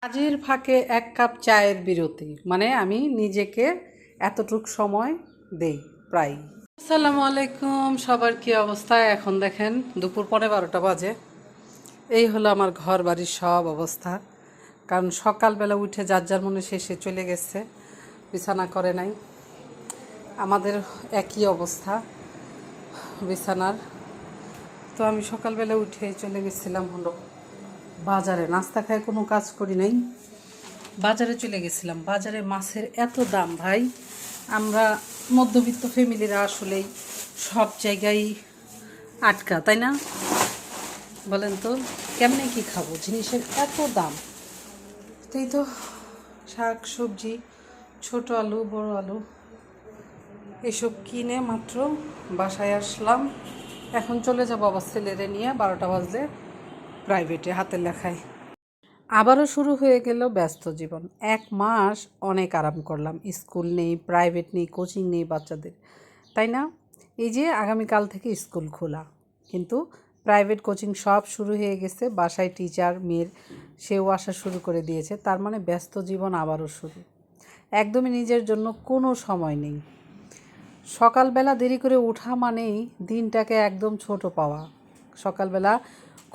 কাজের ফাঁকে এক কাপ চায়ের বিরতি মানে আমি নিজেকে এতটুক সময় দেই প্রায়। আসসালামু আলাইকুম, সবার কি অবস্থা? এখন দেখেন দুপুর 12:15 বাজে। এই হলো আমার ঘর বাড়ির সব অবস্থা, কারণ সকালবেলা উঠে যার যার মনে শেষে চলে গেছে, বিছানা করে নাই। আমাদের একই অবস্থা বিছানার। তো আমি সকালবেলা উঠে চলে গেছিলাম হলো বাজারে, নাস্তা খায় কোনো কাজ করি নাই, বাজারে চলে গেছিলাম। বাজারে মাছের এত দাম ভাই, আমরা মধ্যবিত্ত ফ্যামিলিরা আসলেই সব জায়গায় আটকা, তাই না? বলেন তো কেমনে কি খাবো, জিনিসের এত দাম। তাই তো শাক সবজি, ছোট আলু বড় আলু এসব কিনে মাত্র বাসায় আসলাম। এখন চলে যাবো আবার ছেলেরে নিয়ে, 12টা বাজলে প্রাইভেটে হাতের লেখায়। আবারও শুরু হয়ে গেল ব্যস্ত জীবন। 1 মাস অনেক আরাম করলাম, স্কুল নেই, প্রাইভেট নেই, কোচিং নেই বাচ্চাদের, তাই না? এই যে আগামীকাল থেকে স্কুল খোলা, কিন্তু প্রাইভেট কোচিং সব শুরু হয়ে গেছে। বাসায় টিচার মেয়ের, সেও আসা শুরু করে দিয়েছে। তার মানে ব্যস্ত জীবন আবারও শুরু। একদমই নিজের জন্য কোনো সময় নেই। সকালবেলা দেরি করে ওঠা মানেই দিনটাকে একদম ছোট পাওয়া। সকালবেলা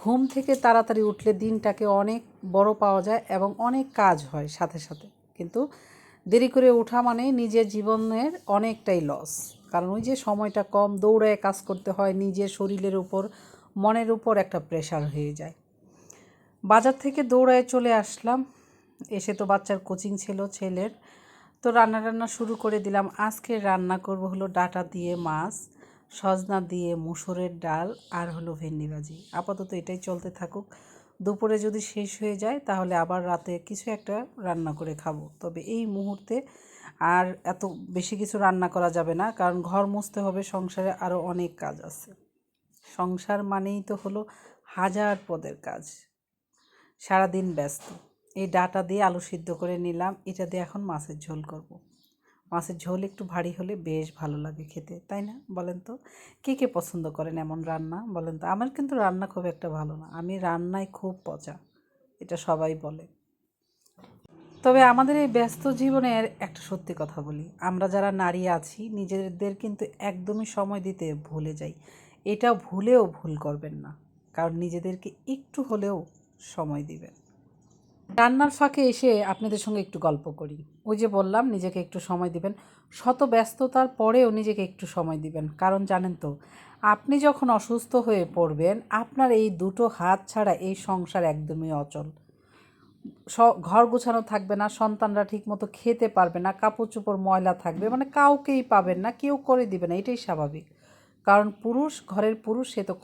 ঘুম থেকে তাড়াতাড়ি উঠলে দিনটাকে অনেক বড় পাওয়া যায় এবং অনেক কাজ হয় সাথে সাথে। কিন্তু দেরি করে ওঠা মানেই নিজের জীবনের অনেকটাই লস, কারণ ওই যে সময়টা কম, দৌড়ায় কাজ করতে হয়, নিজের শরীরের উপর মনের উপর একটা প্রেশার হয়ে যায়। বাজার থেকে দৌড়ায় চলে আসলাম, এসে তো বাচ্চার কোচিং ছিল ছেলের। তো রান্না শুরু করে দিলাম। আজকে রান্না করব হলো ডাঁটা দিয়ে মাছ, সজনা দিয়ে মুসুরের ডাল, আর হলো ভেন্ডি ভাজি। আপাতত এটাই চলতে থাকুক। দুপুরে যদি শেষ হয়ে যায় তাহলে আবার রাতে কিছু একটা রান্না করে খাবো। তবে এই মুহূর্তে আর এত বেশি কিছু রান্না করা যাবে না, কারণ ঘর মুছতে হবে, সংসারে আরও অনেক কাজ আছে। সংসার মানেই তো হলো হাজার পদের কাজ, সারাদিন ব্যস্ত। এই ডাঁটা দিয়ে আলু সিদ্ধ করে নিলাম, এটা দিয়ে এখন মাছের ঝোল করব। মাছের ঝোল একটু ভারী হলে বেশ ভালো লাগে খেতে, তাই না? বলেন তো কে কে পছন্দ করেন এমন রান্না? বলেন তো। আমার কিন্তু রান্না খুব একটা ভালো না, আমি রান্নায় খুব পচা, এটা সবাই বলে। তবে আমাদের এই ব্যস্ত জীবনের একটা সত্যি কথা বলি, আমরা যারা নারী আছি নিজেদের কিন্তু একদমই সময় দিতে ভুলে যাই। এটা ভুলেও ভুল করবেন না, কারণ নিজেদেরকে একটু হলেও সময় দিবেন। রান্নার ফাঁকে এসে আপনাদের সঙ্গে একটু গল্প করি। ওই যে বললাম নিজেকে একটু সময় দিবেন, শত ব্যস্ততার পরেও নিজেকে একটু সময় দিবেন। কারণ জানেন তো, আপনি যখন অসুস্থ হয়ে পড়বেন, আপনার এই দুটো হাত ছাড়া এই সংসার একদমই অচল। ঘর গোছানো থাকবে না, সন্তানরা ঠিকমতো খেতে পারবে না, কাপড় চোপড় ময়লা থাকবে, মানে কাউকেই পাবেন না, কেউ করে দিবে না, এটাই স্বাভাবিক। কারণ পুরুষ, ঘরের পুরুষ, সে তো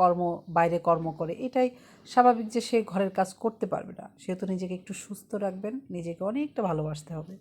বাইরে কর্ম করে, এটাই স্বাভাবিক যে সে ঘরের কাজ করতে পারবে না। সেহেতু নিজেকে একটু সুস্থ রাখবেন, নিজেকে অনেকটা ভালোবাসতে হবে।